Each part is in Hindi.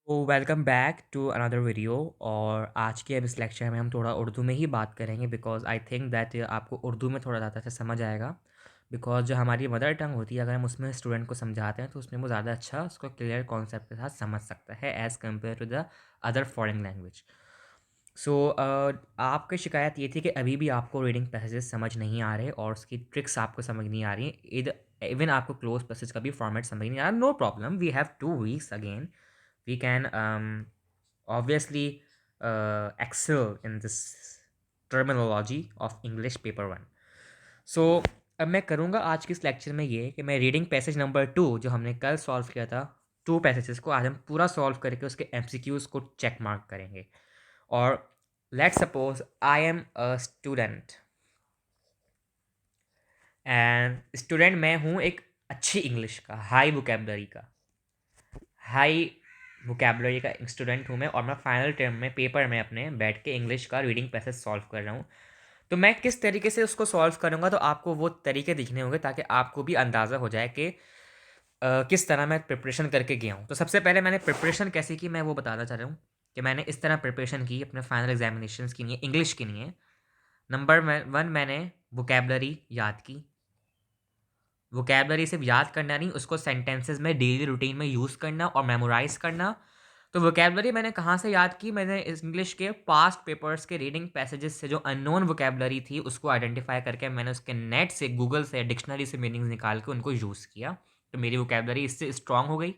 तो welcome back to another video. और आज के अब इस लेक्चर में हम थोड़ा उर्दू में ही बात करेंगे बिकॉज आई थिंक दैट आपको उर्दू में थोड़ा ज़्यादा अच्छा समझ आएगा। बिकॉज जो हमारी मदर टंग होती है, अगर हम उसमें स्टूडेंट को समझाते हैं तो उसमें वो ज़्यादा अच्छा उसको क्लियर कॉन्सेप्ट के साथ समझ सकता है as compare to the other foreign language. So आपकी शिकायत ये थी कि अभी भी आपको रीडिंग पैसेजेस समझ नहीं आ रहे और उसकी ट्रिक्स आपको समझ नहीं आ रही इध इवन आपको क्लोज पैसेज का भी फॉर्मेट समझ नहीं आ रहा। No problem, we have 2 weeks again. We can obviously excel in this terminology of English paper 1. So अब मैं करूँगा आज के इस लेक्चर में ये कि मैं रीडिंग पैसेज नंबर 2 जो हमने कल सॉल्व किया था, 2 पैसेजेस को आज हम पूरा सॉल्व करके उसके एमसीक्यूज़ को चेक मार्क करेंगे। और let's suppose I am a student and student मैं हूँ एक अच्छी इंग्लिश का, हाई वोकेबलरी का, हाई वोकेबलरी का स्टूडेंट हूँ मैं। और मैं फाइनल टर्म में पेपर में अपने बैठ के इंग्लिश का रीडिंग पैसेज सॉल्व कर रहा हूँ। तो मैं किस तरीके से उसको सॉल्व करूँगा, तो आपको वो तरीके दिखने होंगे ताकि आपको भी अंदाज़ा हो जाए कि किस तरह मैं प्रिपरेशन करके गया हूँ। तो सबसे पहले मैंने प्रिपरेशन कैसे की मैं वो बताना चाह रहा हूँ कि मैंने इस तरह प्रिपरेशन की अपने फाइनल एग्जामिनेशन के लिए, इंग्लिश के लिए। नंबर 1 मैंने वोकेबलरी याद की। वोकेबलरी सिर्फ याद करना नहीं, उसको सेंटेंसेस में डेली रूटीन में यूज़ करना और मेमोराइज करना। तो वोकेबलरी मैंने कहाँ से याद की, मैंने इंग्लिश के पास्ट पेपर्स के रीडिंग पैसेजेस से जो अननोन वोकेबलरी थी उसको आइडेंटिफाई करके मैंने उसके नेट से, गूगल से, डिक्शनरी से मीनिंग्स निकाल के उनको यूज़ किया। तो मेरी वोकेबलरी इससे स्ट्रांग हो गई।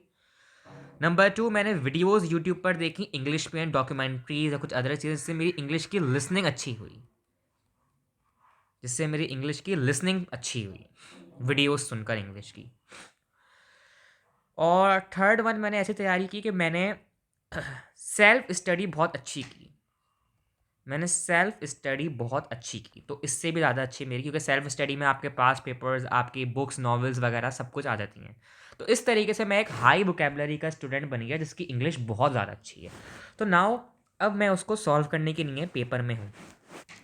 नंबर 2 मैंने वीडियोस यूट्यूब पर देखी इंग्लिश में, डॉक्यूमेंट्रीज या कुछ अदर चीज़, जिससे मेरी इंग्लिश की लिसनिंग अच्छी हुई, वीडियोस सुनकर इंग्लिश की। और थर्ड वन मैंने ऐसी तैयारी की कि मैंने सेल्फ स्टडी बहुत अच्छी की। तो इससे भी ज़्यादा अच्छी मेरी, क्योंकि सेल्फ स्टडी में आपके पास पेपर्स, आपकी बुक्स, नॉवेल्स वगैरह सब कुछ आ जाती हैं। तो इस तरीके से मैं एक हाई वोकेबलरी का स्टूडेंट बन गया जिसकी इंग्लिश बहुत ज़्यादा अच्छी है। तो नाउ अब मैं उसको सॉल्व करने के लिए पेपर में हूँ।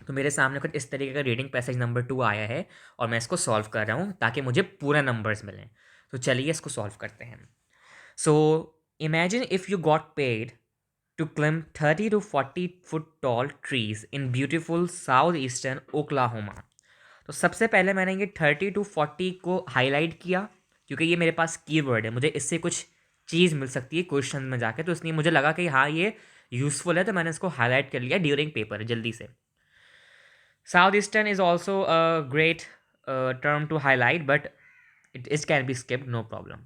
तो मेरे सामने कुछ इस तरीके का रीडिंग पैसेज नंबर 2 आया है और मैं इसको सॉल्व कर रहा हूँ ताकि मुझे पूरा नंबर्स मिलें। तो चलिए इसको सॉल्व करते हैं। So imagine if you got paid to climb 30 to 40 foot tall trees in beautiful southeastern Oklahoma. तो सबसे पहले मैंने ये 30 to 40 को हाईलाइट किया क्योंकि ये मेरे पास कीवर्ड है, मुझे इससे कुछ चीज़ मिल सकती है क्वेश्चन में जाके। तो इसलिए मुझे लगा कि हाँ ये यूज़फुल है, तो मैंने इसको हाईलाइट कर लिया ड्यूरिंग पेपर जल्दी से। South eastern is also a great term to highlight but it can be skipped, no problem.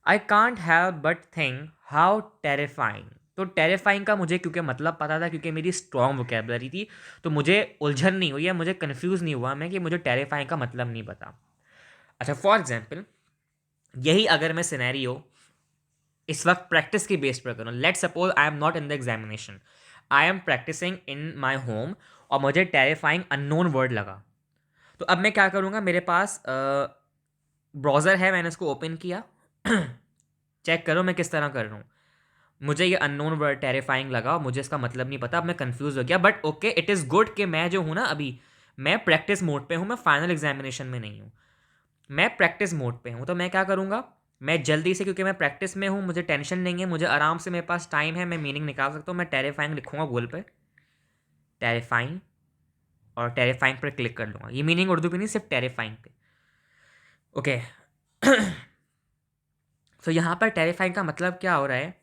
I can't have but think how terrifying. तो टेरिफाइंग का मुझे क्योंकि मतलब पता था, क्योंकि मेरी स्ट्रॉन्ग वोकेबलरी थी, तो मुझे उलझन नहीं हुई है, मुझे कन्फ्यूज़ नहीं हुआ मैं कि मुझे टेरिफाइंग का मतलब नहीं पता। अच्छा, फॉर एग्जाम्पल यही अगर मैं सिनेरियो इस वक्त प्रैक्टिस की बेस पर करूँ, let suppose I am not in the examination, I am practising in my home और मुझे टेरिफाइंग अननोन वर्ड लगा, तो अब मैं क्या करूँगा, मेरे पास ब्राउज़र है, मैंने उसको ओपन किया। चेक करो मैं किस तरह कर रहा हूँ। मुझे ये अननोन वर्ड टेरिफाइंग लगा और मुझे इसका मतलब नहीं पता, अब मैं कंफ्यूज हो गया। But okay, it is good कि मैं जो हूँ ना अभी, मैं प्रैक्टिस मोड पे हूँ, मैं फाइनल एग्जामिनेशन में नहीं हूँ, मैं प्रैक्टिस मोड पे हूँ। तो मैं क्या करूँगा, मैं जल्दी से, क्योंकि मैं प्रैक्टिस में हूँ, मुझे टेंशन नहीं है, मुझे आराम से, मेरे पास टाइम है, मैं मीनिंग निकाल सकता हूँ। मैं टेरिफाइंग लिखूँगा गूगल पे, टेरिफाइंग, और टेरिफाइंग पर क्लिक कर लूँगा। ये मीनिंग उर्दू पे नहीं, सिर्फ टेरिफाइंग पे। ओके। तो यहाँ पर टेरिफाइंग का मतलब क्या हो रहा है,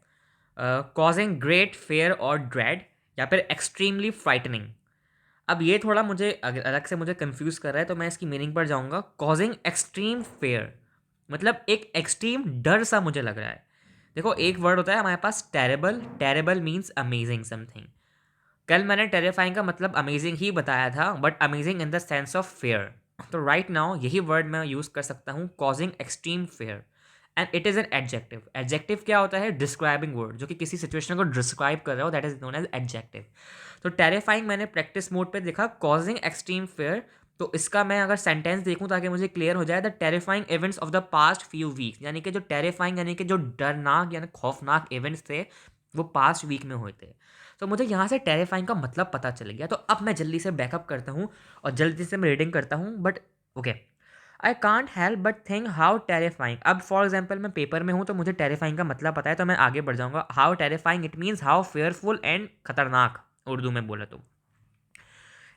कॉजिंग ग्रेट फेयर और ड्रेड, या फिर एक्सट्रीमली फ्राइटनिंग। अब ये थोड़ा मुझे अलग से मुझे कंफ्यूज कर रहा है, तो मैं इसकी मीनिंग पर जाऊँगा। कॉजिंग एक्सट्रीम फेयर मतलब एक एक्सट्रीम डर सा मुझे लग रहा है। देखो, एक वर्ड होता है हमारे पास terrible, terrible means amazing something. कल मैंने टेरिफाइंग का मतलब अमेजिंग ही बताया था, but amazing in the sense of fear. तो राइट नाउ यही वर्ड मैं यूज़ कर सकता हूँ, causing extreme fear, and it is an adjective. Adjective क्या होता है, डिस्क्राइबिंग वर्ड, जो कि किसी सिचुएशन को डिस्क्राइब कर रहा हो, that is known as adjective. तो टेरिफाइंग मैंने प्रैक्टिस मोड पे देखा, कॉजिंग एक्सट्रीम फेयर। तो इसका मैं अगर सेंटेंस देखूं ताकि मुझे क्लियर हो जाए, the terrifying events of the past few weeks, यानी कि जो टेरिफाइंग यानी कि जो डरनाक यानी खौफनाक इवेंट्स थे वो पास्ट वीक में हुए थे। तो मुझे यहाँ से टेरिफाइंग का मतलब पता चल गया। तो अब मैं जल्दी से बैकअप करता हूँ और जल्दी से मैं रीडिंग करता हूँ। But okay, I can't help but think how terrifying. अब फॉर एग्जाम्पल मैं पेपर में हूँ तो मुझे टेरिफाइंग का मतलब पता है, तो मैं आगे बढ़ जाऊंगा। How terrifying it means how fearful and खतरनाक, उर्दू में बोले तो।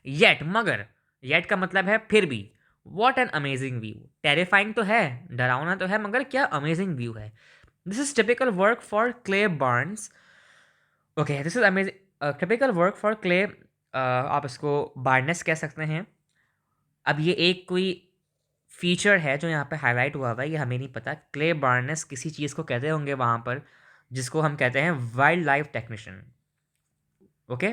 येट, मगर, येट का मतलब है फिर भी। What an amazing view, terrifying तो है, डरावना तो है, मगर क्या अमेजिंग व्यू है। This is typical work for clay Barnes. Okay, this is amazing typical work for clay, आप इसको बार्नेस कह सकते हैं। अब ये एक कोई फीचर है जो यहाँ पे हाईलाइट हुआ हुआ है, ये हमें नहीं पता। क्ले बार्नेस किसी चीज़ को कहते होंगे वहाँ पर, जिसको हम कहते हैं वाइल्ड लाइफ टेक्नीशियन। ओके,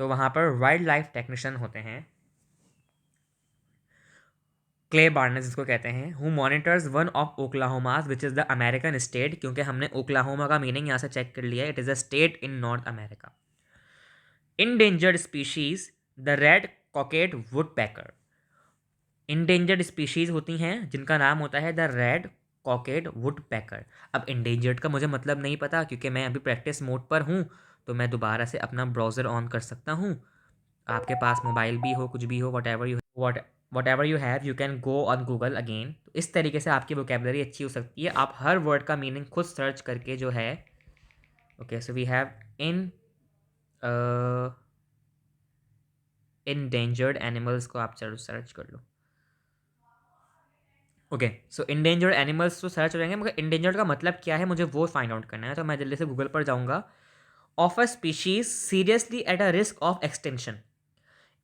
तो वहाँ पर वाइल्ड लाइफ टेक्नीशियन होते हैं, क्ले बार्नेस जिसको कहते हैं, who monitors one of Oklahoma's which is the American state, क्योंकि हमने ओक्लाहोमा का मीनिंग यहाँ से चेक कर लिया है, it is a state in north America. Endangered species the red कॉकेट would packer. Endangered species होती हैं जिनका नाम होता है द रेड कॉकेट वुड पैकर। अब इंडेंजर्ड का मुझे मतलब नहीं पता, क्योंकि मैं अभी प्रैक्टिस मोड पर हूँ, तो मैं दोबारा से अपना ब्राउज़र ऑन कर सकता हूँ। आपके पास मोबाइल भी हो, कुछ भी हो, what ever you have, you can go on Google again. तो इस तरीके से आपकी वोकेबलरी अच्छी हो सकती है, आप हर वर्ड का मीनिंग खुद सर्च करके जो है। Okay, so we have in endangered animals को आप सर्च कर लो। ओके, सो इंडेंजर्ड एनिमल्स तो सर्च हो जाएंगे, मगर इंडेंजर्ड का मतलब क्या है मुझे वो फाइंड आउट करना है, तो मैं जल्दी से गूगल पर जाऊंगा। Of a species seriously at a risk of extension.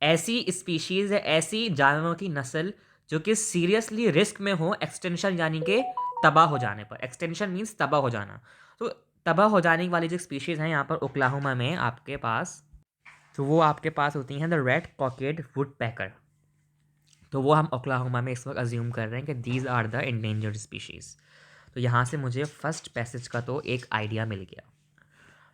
ऐसी स्पीशीज है, ऐसी जानवरों की नस्ल जो कि सीरियसली रिस्क में हो एक्सटेंशन यानी कि तबाह हो जाने पर। एक्सटेंशन मीन्स तबाह हो जाना। तो तबाह हो जाने वाली जो स्पीशीज हैं यहाँ पर ओक्लाहोमा में आपके पास, तो वो आपके पास होती हैं द रेड कॉकेड वुड पैकर। तो वो हम ओक्लाहोमा में इस वक्त अज्यूम कर रहे हैं कि these are the endangered species. तो यहाँ से मुझे फर्स्ट पैसेज का तो एक आइडिया मिल गया।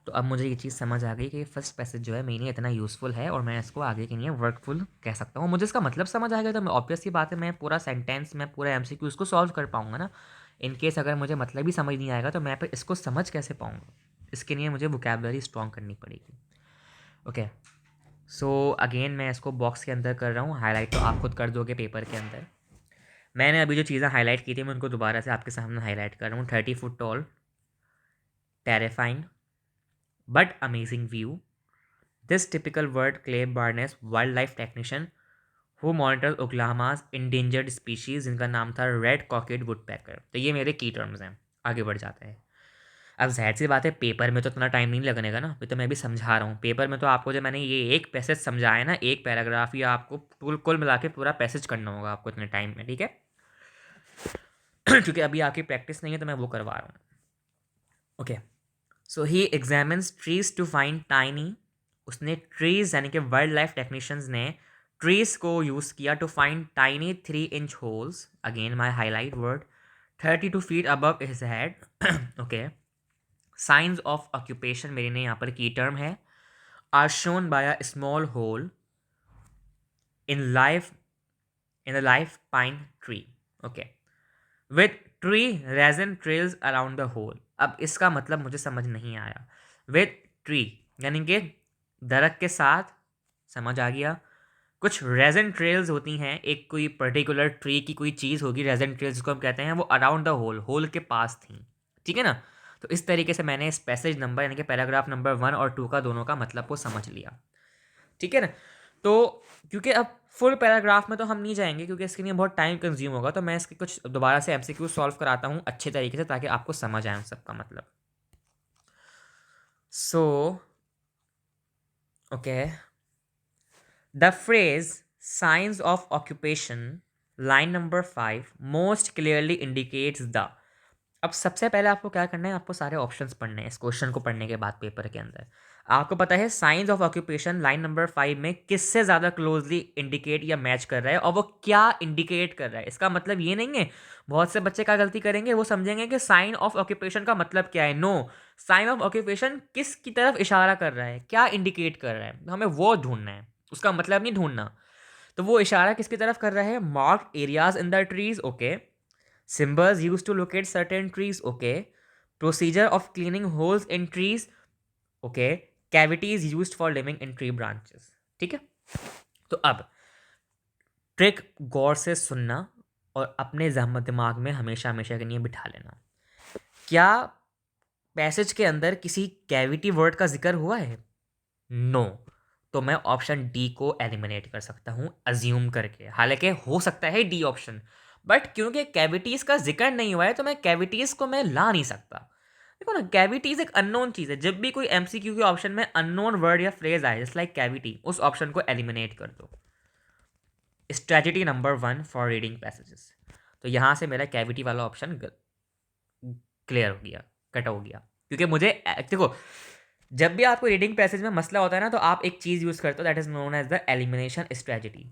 तो अब मुझे ये चीज़ समझ आ गई कि फर्स्ट पैसेज जो है मेरे लिए इतना यूज़फुल है और मैं इसको आगे के लिए वर्कफुल कह सकता हूँ। मुझे इसका मतलब समझ आ गया तो मैं ऑब्वियस सी बात है, मैं पूरा सेंटेंस में पूरा एमसीक्यू इसको सॉल्व कर पाऊंगा ना। इन केस अगर मुझे मतलब ही समझ नहीं आएगा तो मैं फिर इसको समझ कैसे पाऊंगा। इसके लिए मुझे वोकैबुलरी स्ट्रॉन्ग करनी पड़ेगी। ओके, सो अगेन मैं इसको बॉक्स के अंदर कर रहा हूँ, हाईलाइट तो आप खुद कर दोगे पेपर के अंदर। मैंने अभी जो चीज़ें हाईलाइट की थी मैं उनको दोबारा से आपके सामने हाईलाइट कर रहा हूँ। 30 foot tall, terrifying but amazing view, this typical word Clay Barnes wildlife technician who monitor Oklahoma's endangered species जिनका नाम था रेड कॉकेड वुड पैकर। तो ये मेरे की टर्म्स हैं। आगे बढ़ जाते हैं। अब जाहिर सी बात है पेपर में तो इतना टाइम नहीं लगने का ना, तो मैं भी समझा रहा हूँ। पेपर में तो आपको जो मैंने ये एक पैसेज समझाया ना, एक पैराग्राफ, या आपको कुल मिला के पूरा पैसेज करना होगा आपको इतने टाइम में, ठीक है। क्योंकि अभी आपकी प्रैक्टिस नहीं है तो मैं वो करवा रहा हूँ। Okay, so he examines trees to find tiny. उसने ट्रीज यानी कि वाइल्ड लाइफ टेक्नीशियंस ने ट्रीज को यूज़ किया to find tiny 3 inch holes. Again my highlight word, 32 feet above his head. Okay, signs of occupation मेरे ने यहाँ पर की टर्म है, are shown by a small hole in life in the life pine tree. Okay, with tree resin trails around the hole. अब इसका मतलब मुझे समझ नहीं आया। विथ ट्री यानी कि दरख्त के साथ, समझ आ गया। कुछ रेजन ट्रेल्स होती हैं, एक कोई पर्टिकुलर ट्री की कोई चीज़ होगी, रेजन ट्रेल्स जिसको हम कहते हैं, वो अराउंड द होल, होल के पास थी, ठीक है ना। तो इस तरीके से मैंने इस पैसेज नंबर यानी कि पैराग्राफ नंबर 1 और 2 का दोनों का मतलब को समझ लिया, ठीक है ना। तो क्योंकि अब फुल पैराग्राफ में तो हम नहीं जाएंगे क्योंकि इसके लिए बहुत टाइम कंज्यूम होगा, तो मैं इसके कुछ दोबारा से एमसीक्यू सॉल्व कराता हूँ अच्छे तरीके से ताकि आपको समझ आए सबका मतलब। So okay, the phrase science of occupation line number 5 most clearly indicates the. अब सबसे पहले आपको क्या करना है, आपको सारे ऑप्शंस पढ़ने हैं इस क्वेश्चन को पढ़ने के बाद पेपर के अंदर। आपको पता है signs of occupation line number 5 में किससे ज़्यादा क्लोजली इंडिकेट या मैच कर रहा है और वो क्या इंडिकेट कर रहा है। इसका मतलब ये नहीं है, बहुत से बच्चे क्या गलती करेंगे, वो समझेंगे कि साइन ऑफ ऑक्यूपेशन का मतलब क्या है। नो, साइन ऑफ ऑक्यूपेशन किस की तरफ इशारा कर रहा है, क्या इंडिकेट कर रहा है, हमें वो ढूंढना है, उसका मतलब नहीं ढूंढना। तो वो इशारा किसकी तरफ कर रहा है, mark areas in the trees, okay, symbols used to locate certain trees, okay, procedure of cleaning holes in trees, okay, cavities used for living in tree branches, ठीक है। तो अब ट्रिक गौर से सुनना, और अपने दिमाग में हमेशा हमेशा के लिए बिठा लेना। क्या पैसेज के अंदर किसी कैविटी वर्ड का जिक्र हुआ है? नो। तो मैं ऑप्शन डी को एलिमिनेट कर सकता हूँ अज्यूम करके, हालांकि हो सकता है डी ऑप्शन, बट क्योंकि कैविटीज का जिक्र नहीं हुआ है तो मैं कैविटीज को मैं ला नहीं सकता। देखो ना, कैविटीज एक अननोन चीज है। जब भी कोई एमसीक्यू के ऑप्शन में अननोन वर्ड या फ्रेज आए जस्ट लाइक कैविटी, उस ऑप्शन को एलिमिनेट कर दो। Strategy number 1 for reading passages. तो यहाँ से मेरा कैविटी वाला ऑप्शन क्लियर हो गया, कट हो गया, क्योंकि मुझे देखो, जब भी आपको रीडिंग पैसेज में मसला होता है ना, तो आप एक चीज़ यूज़ करते हो that is known as the elimination strategy.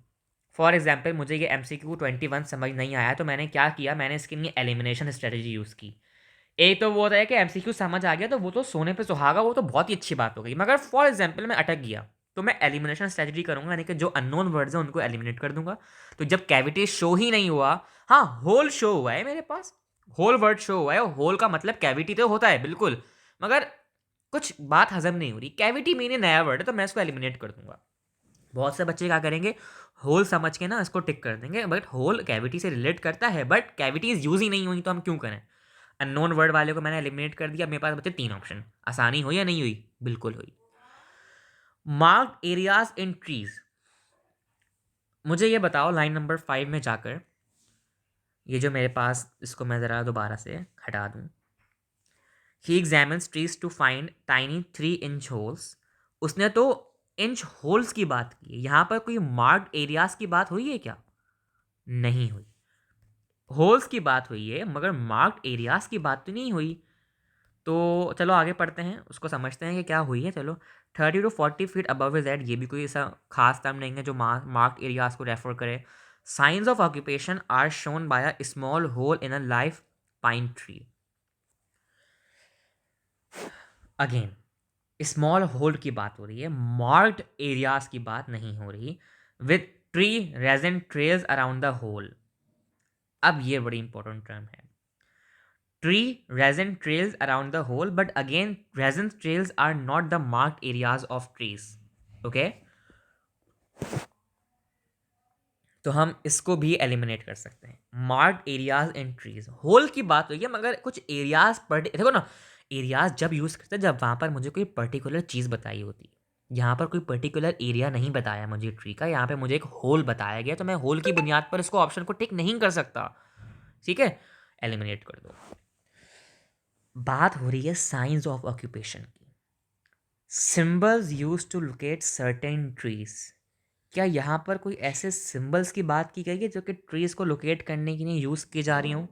For example, मुझे ये MCQ 21 समझ नहीं आया तो मैंने क्या किया, मैंने इसके लिए एलिमिनेशन स्ट्रेटजी यूज़ की। एक तो वो होता है कि MCQ समझ आ गया तो वो तो सोने पे सुहागा, वो तो बहुत ही अच्छी बात हो गई, मगर फॉर एग्जाम्पल मैं अटक गया तो मैं एलिमिनेशन स्ट्रेटजी करूंगा, यानी कि जो अननोन वर्ड्स हैं उनको एलिमिनेट कर दूंगा। तो जब कैविटी शो ही नहीं हुआ, हाँ होल शो हुआ है मेरे पास, होल वर्ड शो हुआ है, होल का मतलब कैविटी तो होता है बिल्कुल, मगर कुछ बात हजम नहीं हो रही, कैविटी मेरे नया वर्ड है तो मैं इसको एलिमिनेट कर दूंगा। बहुत से बच्चे क्या करेंगे, होल समझ के ना इसको टिक कर देंगे, बट होल कैविटी से रिलेट करता है, बट कैविटीज यूज ही नहीं हुई तो हम क्यों करें। अननोन वर्ड वाले को मैंने एलिमिनेट कर दिया, मेरे पास बचे 3 ऑप्शन। आसानी हुई या नहीं हुई? बिल्कुल हुई। Marked areas in trees. मुझे ये बताओ लाइन नंबर 5 में जाकर, ये जो मेरे पास, इसको मैं ज़रा दोबारा से हटा दूँ। He examines trees to find tiny 3 inch holes. उसने तो इंच होल्स की बात की है, यहाँ पर कोई मार्क्ड एरियाज की बात हुई है क्या? नहीं हुई। होल्स की बात हुई है मगर मार्क्ड एरियाज की बात तो नहीं हुई। तो चलो आगे पढ़ते हैं, उसको समझते हैं कि क्या हुई है। चलो, 30 to 40 feet above is at, ये भी कोई ऐसा खास टर्म नहीं है जो मार्क्ड एरियाज को रेफर करे। Signs of occupation are shown by a small hole in a life pine tree. Again small hole की बात हो रही है, मार्क्ड एरियाज की बात नहीं हो रही। With tree resin trails around the hole. अब ये बड़ी इंपॉर्टेंट टर्म है, tree resin trails around the hole, but again resin trails are not the marked areas of trees. Okay, तो हम इसको भी एलिमिनेट कर सकते हैं। Marked areas in trees, hole की बात हुई है मगर कुछ एरियाज पर, देखो ना, एरियाज जब यूज करते हैं जब वहां पर मुझे कोई पर्टिकुलर चीज बताई होती है। यहाँ पर कोई पर्टिकुलर एरिया नहीं बताया मुझे ट्री का, यहाँ पे मुझे एक होल बताया गया, तो मैं होल की बुनियाद पर इसको ऑप्शन को टिक नहीं कर सकता। ठीक है, एलिमिनेट कर दो। बात हो रही है साइंस ऑफ ऑक्यूपेशन की। Symbols use to locate certain trees. क्या यहाँ पर कोई ऐसे सिंबल्स की बात की गई है जो कि ट्रीज को लोकेट करने के लिए यूज की जा रही हो?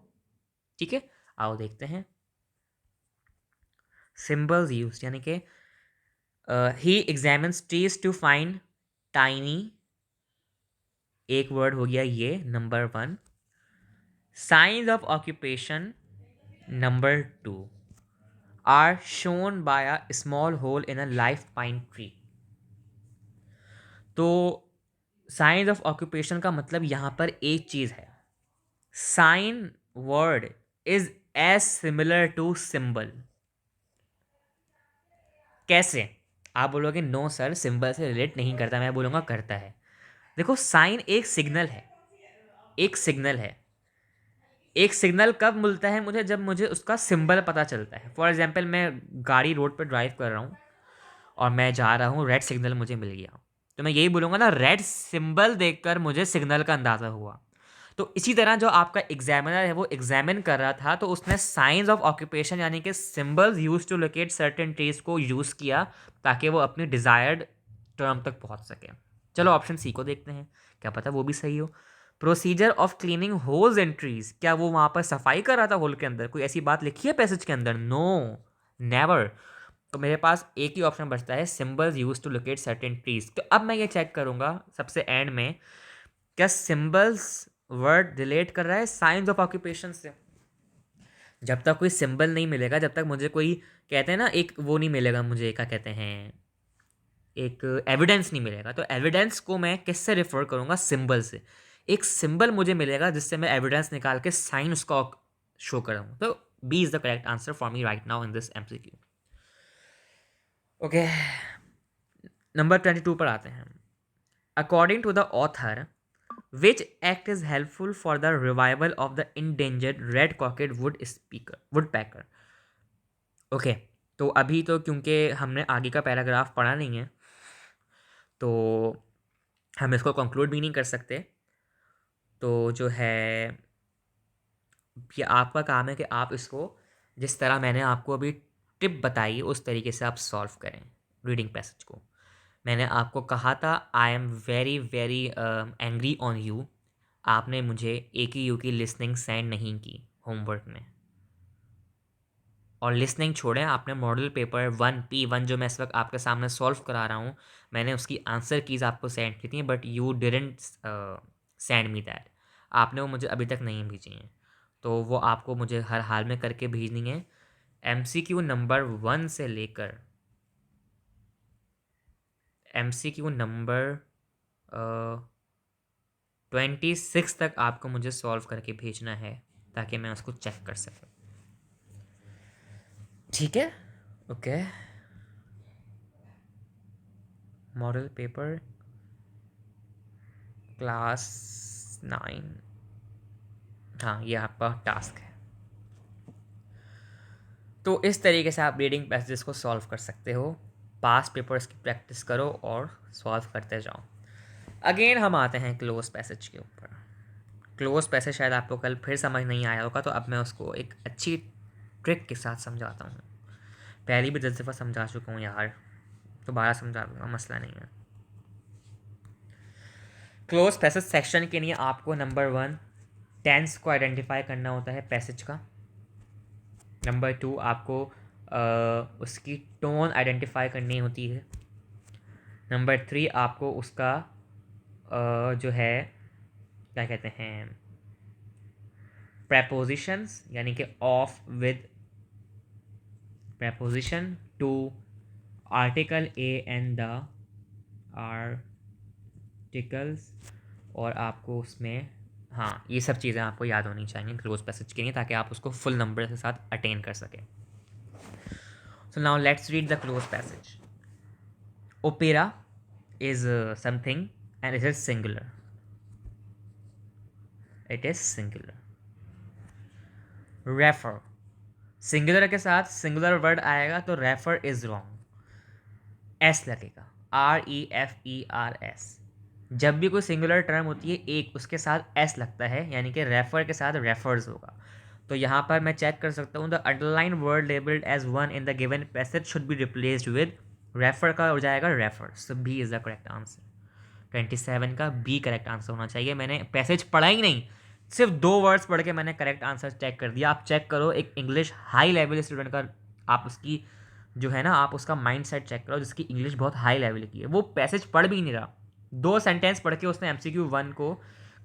ठीक है, आओ देखते हैं। सिंबल्स यूज यानी कि he examines trees to find tiny, एक वर्ड हो गया ये number 1। Signs of occupation number 2 are shown by a small hole in a life pine tree. तो साइंस ऑफ ऑक्यूपेशन का मतलब यहाँ पर एक चीज है, sign word is as similar to symbol. कैसे? आप बोलोगे नो सर, सिंबल से रिलेट नहीं करता, मैं बोलूँगा करता है। देखो, साइन एक सिग्नल है, एक सिग्नल है। एक सिग्नल कब मिलता है मुझे? जब मुझे उसका सिंबल पता चलता है। फॉर एग्जाम्पल, मैं गाड़ी रोड पर ड्राइव कर रहा हूँ और मैं जा रहा हूँ, रेड सिग्नल मुझे मिल गया, तो मैं यही बोलूँगा ना, रेड सिंबल देखकर मुझे सिग्नल का अंदाज़ा हुआ। तो इसी तरह जो आपका एग्जामिनर है वो एग्जामिन कर रहा था, तो उसने साइंस ऑफ ऑक्यूपेशन यानी कि symbols use to locate certain trees को यूज़ किया ताकि वो अपनी डिज़ायर्ड टर्म तक पहुंच सके। चलो ऑप्शन सी को देखते हैं, क्या पता वो भी सही हो। Procedure of cleaning holes in trees, क्या वो वहां पर सफाई कर रहा था होल के अंदर? कोई ऐसी बात लिखी है पैसेज के अंदर? No, never. तो मेरे पास एक ही ऑप्शन बचता है, symbols use to locate certain trees. तो अब मैं ये चेक करूंगा सबसे एंड में, क्या सिंबल्स वर्ड रिलेट कर रहा है साइंस ऑफ ऑक्यूपेशन से? जब तक कोई सिंबल नहीं मिलेगा, जब तक मुझे कोई, कहते हैं ना, एक वो नहीं मिलेगा मुझे, क्या कहते हैं, एक एविडेंस नहीं मिलेगा, तो एविडेंस को मैं किससे रेफर करूंगा? सिंबल से। एक सिंबल मुझे मिलेगा जिससे मैं एविडेंस निकाल के साइन उसका शो करूँ। तो B is the correct answer for me right now in this MCQ। Okay, number 22 पर आते हैं। According to the author, which act is helpful for the revival of the endangered red cockaded woodpecker. Okay, तो अभी तो क्योंकि हमने आगे का पैराग्राफ पढ़ा नहीं है, तो हम इसको कंक्लूड भी नहीं कर सकते। तो जो है, ये आपका काम है कि आप इसको जिस तरह मैंने आपको अभी टिप बताई उस तरीके से आप सॉल्व करें रीडिंग पैसेज को। मैंने आपको कहा था I am very very angry on you, आपने मुझे ए की यू की लिसनिंग सेंड नहीं की होमवर्क में। और लिसनिंग छोड़ें, आपने मॉडल पेपर 1P1 जो मैं इस वक्त आपके सामने सॉल्व करा रहा हूँ, मैंने उसकी आंसर कीज़ आपको सेंड की थी, but you didn't send me that. आपने वो मुझे अभी तक नहीं भेजी हैं, तो वो आपको मुझे हर हाल में करके भेजनी है। MCQ नंबर 1 से लेकर MCQ नंबर 26 तक आपको मुझे सॉल्व करके भेजना है ताकि मैं उसको चेक कर सकूँ। ठीक है, ओके। मॉडल पेपर क्लास 9, हाँ ये आपका टास्क है। तो इस तरीके से आप रीडिंग पैसेजेस को सॉल्व कर सकते हो। पास पेपर्स की प्रैक्टिस करो और सॉल्व करते जाओ। अगेन हम आते हैं क्लोज पैसेज के ऊपर। क्लोज पैसेज शायद आपको कल फिर समझ नहीं आया होगा, तो अब मैं उसको एक अच्छी ट्रिक के साथ समझाता हूँ। पहली भी 10 दफ़ा समझा चुका हूँ यार, दोबारा समझा दूँगा, मसला नहीं है। क्लोज पैसेज सेक्शन के लिए आपको नंबर 1 टेंस को आइडेंटिफाई करना होता है पैसेज का। नंबर 2 आपको उसकी टोन आइडेंटिफाई करनी होती है। नंबर 3 आपको उसका जो है क्या कहते हैं, prepositions यानी कि of with preposition to article a and the articles, और आपको उसमें हाँ ये सब चीज़ें आपको याद होनी चाहिए क्लोज पैसेज के लिए, ताकि आप उसको फुल नंबर के साथ अटेन कर सकें। So now let's read the close passage. Opera is something and it is singular. It is singular. Refer, singular के साथ सिंगुलर वर्ड आएगा तो रेफर इज रॉन्ग, एस लगेगा, REFERS। जब भी कोई सिंगुलर टर्म होती है एक उसके साथ एस लगता है, यानी कि रेफर के साथ रेफर्स होगा। तो यहाँ पर मैं चेक कर सकता हूँ the underline word labelled as one in the given passage should be replaced with, refer का हो जाएगा refer. So B is the correct answer. 27 का बी करेक्ट आंसर होना चाहिए। मैंने पैसेज पढ़ा ही नहीं, सिर्फ 2 वर्ड्स पढ़ के मैंने करेक्ट आंसर चेक कर दिया। आप चेक करो एक इंग्लिश हाई लेवल स्टूडेंट का, आप उसकी जो है ना, आप उसका माइंड सेट चेक करो जिसकी इंग्लिश बहुत हाई लेवल की है। वो पैसेज पढ़ भी नहीं रहा, 2 सेंटेंस पढ़ के उसने MCQ 1 को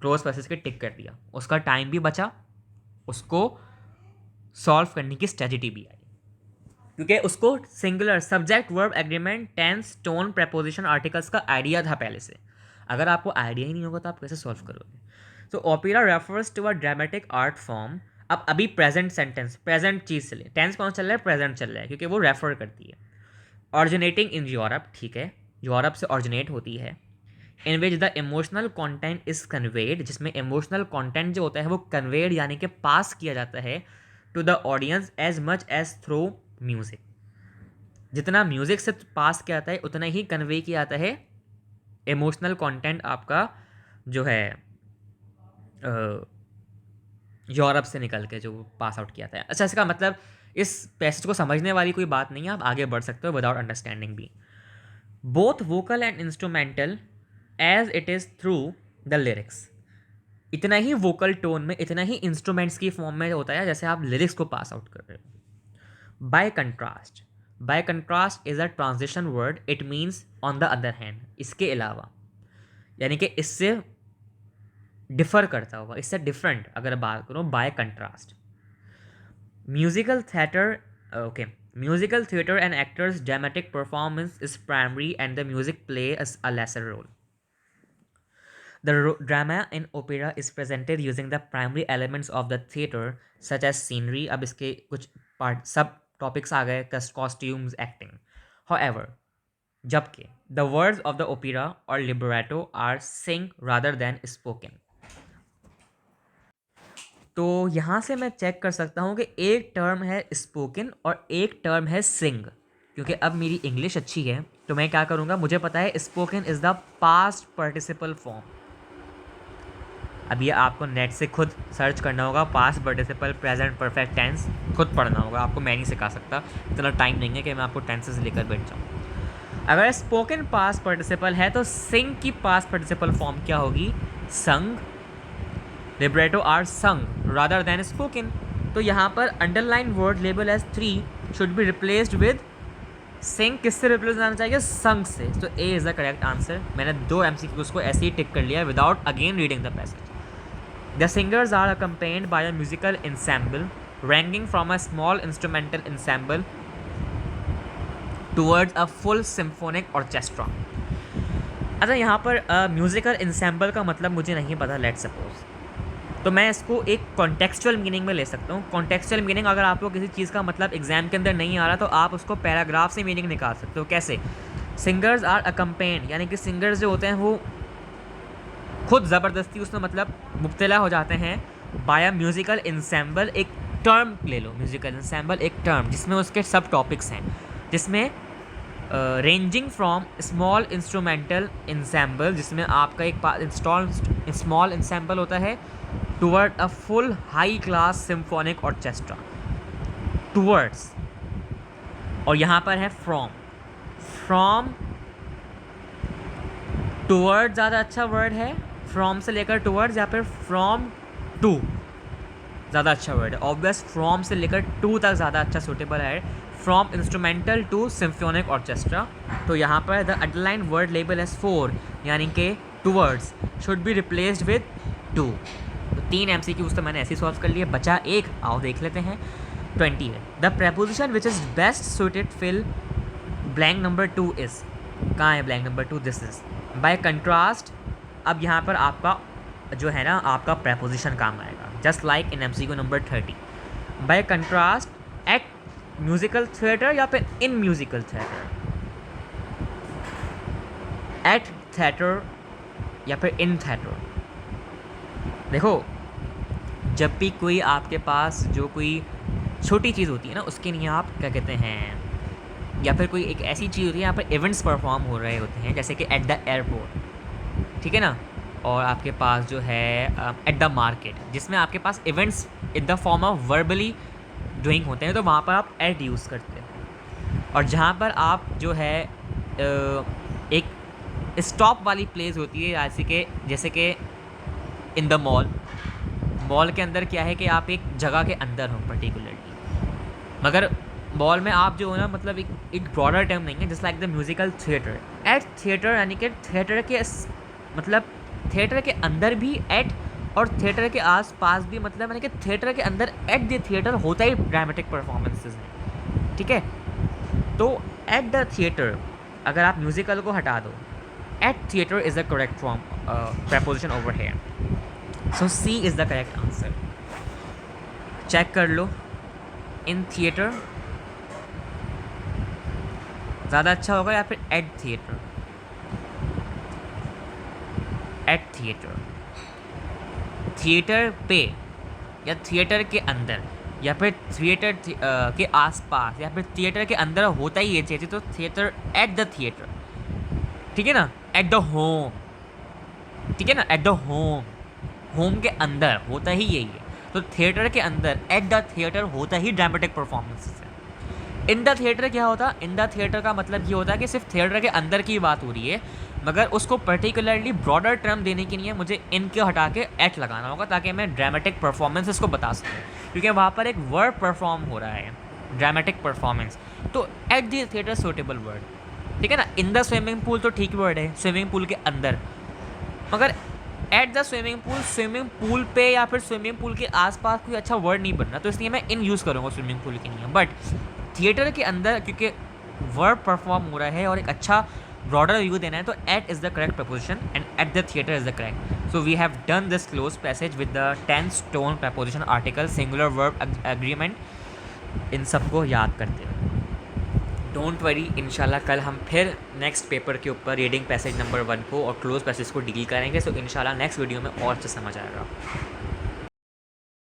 क्लोज पैसेज के टिक कर दिया। उसका टाइम भी बचा, उसको सॉल्व करने की स्ट्रेटजी भी आई, क्योंकि उसको singular subject verb agreement tense tone preposition articles का आइडिया था पहले से। अगर आपको आइडिया ही नहीं होगा तो आप कैसे सॉल्व करोगे। तो opera refers to a dramatic art form. अब अभी प्रेजेंट सेंटेंस, प्रेजेंट चीज़ से ले, टेंस कौन चल रहा है, प्रेजेंट चल रहा है, क्योंकि वो रेफर करती है। ऑरिजिनेटिंग इन यूरोप, ठीक है, यूरोप से ऑरिजिनेट होती है। In which the emotional content is conveyed, जिसमें इमोशनल कॉन्टेंट जो होता है वो कन्वेड यानी कि पास किया जाता है to the audience as much as through music. जितना म्यूजिक से पास किया जाता है उतना ही कन्वे किया जाता है इमोशनल कंटेंट आपका जो है यूरोप से निकल के जो पास आउट किया था। अच्छा, इसका मतलब इस पैसेज को समझने वाली कोई बात नहीं है, आप आगे बढ़ सकते हो विदाउट अंडरस्टैंडिंग भी। Both vocal and instrumental as it is through the lyrics. इतना ही वोकल टोन में, इतना ही इंस्ट्रूमेंट्स की फॉर्म में होता है जैसे आप लिरिक्स को पास आउट कर रहे हो। Bye contrast, bye contrast is a transition word, it means on the other hand, इसके अलावा, यानी कि इससे डिफर करता हुआ, इससे डिफरेंट अगर बात करो by contrast. Musical theatre, okay, musical theatre and actors dramatic performance is primary and the music play a lesser role. The drama in opera is presented using the primary elements of the theatre such as scenery. अब इसके कुछ पार्ट सब टॉपिक्स आ गए, कॉस्ट्यूम्स, एक्टिंग। However, जबकि the words of the opera और libretto are sing rather than spoken. तो यहाँ से मैं चेक कर सकता हूँ कि एक टर्म है स्पोकन और एक टर्म है सिंग। क्योंकि अब मेरी इंग्लिश अच्छी है तो मैं क्या करूँगा, मुझे पता है spoken is the past participle form. अब ये आपको नेट से खुद सर्च करना होगा, past participle present perfect tense खुद पढ़ना होगा आपको, मैं नहीं सिखा सकता, इतना टाइम नहीं है कि मैं आपको टेंसेस लेकर बैठ जाऊँ। अगर स्पोकन पास्ट पार्टिसिपल है तो सिंग की पास्ट पार्टिसिपल फॉर्म क्या होगी, sung. Libretto are sung rather than spoken. तो यहाँ पर underline word label as 3 should be replaced with sing. किससे रिप्लेस आना चाहिए, संग से। तो A is the correct answer. मैंने 2 MCQs को ऐसे ही टिक कर लिया without again reading the passage. The singers are accompanied by a musical ensemble ranging from a small instrumental ensemble towards a full symphonic orchestra. अच्छा, यहाँ पर म्यूजिकल इंसेम्बल का मतलब मुझे नहीं पता, लेट सपोज, तो मैं इसको एक कॉन्टेक्चुअल मीनिंग में ले सकता हूँ। कॉन्टेक्चुअल मीनिंग, अगर आपको किसी चीज़ का मतलब एग्जाम के अंदर नहीं आ रहा तो आप उसको पैराग्राफ से मीनिंग निकाल सकते हो। कैसे, सिंगर्स आर अकम्पेन्ड, यानी कि सिंगर्स जो होते हैं वो खुद ज़बरदस्ती उसमें मतलब मुब्तला हो जाते हैं। बाय अ म्यूज़िकल इंसेम्बल, एक टर्म ले लो, म्यूज़िकल इंसेम्बल एक टर्म जिसमें उसके सब टॉपिक्स हैं, जिसमें ranging from small instrumental ensemble, जिसमें आपका एक स्मॉल इंसेम्बल होता है, toward a full high class symphonic orchestra. Towards, और यहाँ पर है फ्रॉम। फ्रॉम, टूवर्ड ज़्यादा अच्छा वर्ड है, फ्रॉम से लेकर टूवर्ड्स, या फिर फ्रॉम टू ज़्यादा अच्छा वर्ड है। ऑब्वियस फ्रॉम से लेकर टू तक ज़्यादा अच्छा सूटेबल है, from instrumental to symphonic orchestra. तो यहाँ पर the underline word label as 4, यानी कि towards, should be replaced with 2। तो 3 MCQs तो मैंने ऐसे ही सॉल्व कर लिए, बचा एक, आओ देख लेते हैं। 20 है, the preposition which is best suited fill blank number 2 is. कहाँ है blank number 2, this is. By contrast, अब यहाँ पर आपका जो है ना, आपका प्रपोजिशन काम आएगा, just like in MCQ number 30। By contrast, at musical theatre या फिर in musical theatre, at theatre या फिर इन थिएटर। देखो, जब भी कोई आपके पास जो कोई छोटी चीज़ होती है ना, उसके लिए आप क्या कहते हैं, या फिर कोई एक ऐसी चीज़ होती है यहाँ पर इवेंट्स परफॉर्म हो रहे होते हैं, जैसे कि एट द एयरपोर्ट, ठीक है ना, और आपके पास जो है एट द मार्केट, जिसमें आपके पास events in the form of verbally doing होते हैं, तो वहाँ पर आप एट यूज़ करते हैं। और जहाँ पर आप जो है एक स्टॉप वाली प्लेस होती है, जैसे कि इन द मॉल। मॉल के अंदर क्या है कि आप एक जगह के अंदर हो पर्टिकुलरली, मगर मॉल में आप जो हो ना, मतलब एक ब्रॉडर टर्म नहीं है, just like the musical theatre. At theatre यानी कि थिएटर के मतलब थिएटर के अंदर भी एट, और थिएटर के आसपास भी, मतलब यानी कि थिएटर के अंदर एट द थिएटर होता ही ड्रामेटिक परफॉर्मेंसेस हैं, ठीक है। तो एट द थिएटर, अगर आप म्यूजिकल को हटा दो, at theatre is the correct form preposition over here. So C is the correct answer. Check कर लो, इन थिएटर ज़्यादा अच्छा होगा या फिर at theatre. At theatre, theatre पे या थिएटर के अंदर या फिर थिएटर के आसपास या फिर थिएटर के अंदर होता ही ये चीज़, तो थिएटर एट द थिएटर, ठीक है ना, एट द होम, ठीक है ना, एट द होम, होम के अंदर होता ही यही है। तो थिएटर के अंदर एट द थिएटर होता ही ड्रामेटिक परफॉर्मेंसेस है। इन द थिएटर क्या होता, इन द थिएटर का मतलब ये होता है कि सिर्फ थिएटर के अंदर की बात हो रही है, मगर उसको पर्टिकुलरली ब्रॉडर टर्म देने के लिए मुझे इन के हटा के एट लगाना होगा, ताकि मैं ड्रामेटिक परफॉर्मेंसेस को बता सकूँ, क्योंकि वहाँ पर एक वर्ड परफॉर्म हो रहा है, ड्रामेटिक परफॉर्मेंस। तो eight the theatre suitable word, ठीक है ना। इन द स्विमिंग पूल तो ठीक वर्ड है, स्विमिंग पूल के अंदर, मगर एट द स्विमिंग पूल पे या फिर स्विमिंग पूल के आसपास कोई अच्छा वर्ड नहीं बन रहा, तो इसलिए मैं इन यूज़ करूँगा स्विमिंग पूल के लिए। बट थिएटर के अंदर क्योंकि वर्ड परफॉर्म हो रहा है और एक अच्छा ब्रॉडर व्यू देना है, तो at is the correct preposition and at the theatre is the correct. So we have done this cloze passage with the 10 stone preposition, article, singular, verb, agreement, इन सबको याद करते हुए। डोंट वरी, इंशाल्लाह कल हम फिर नेक्स्ट पेपर के ऊपर रीडिंग पैसेज नंबर 1 को और क्लोज पैसेज को डील करेंगे। सो इंशाल्लाह नेक्स्ट वीडियो में और अच्छे समझ आएगा।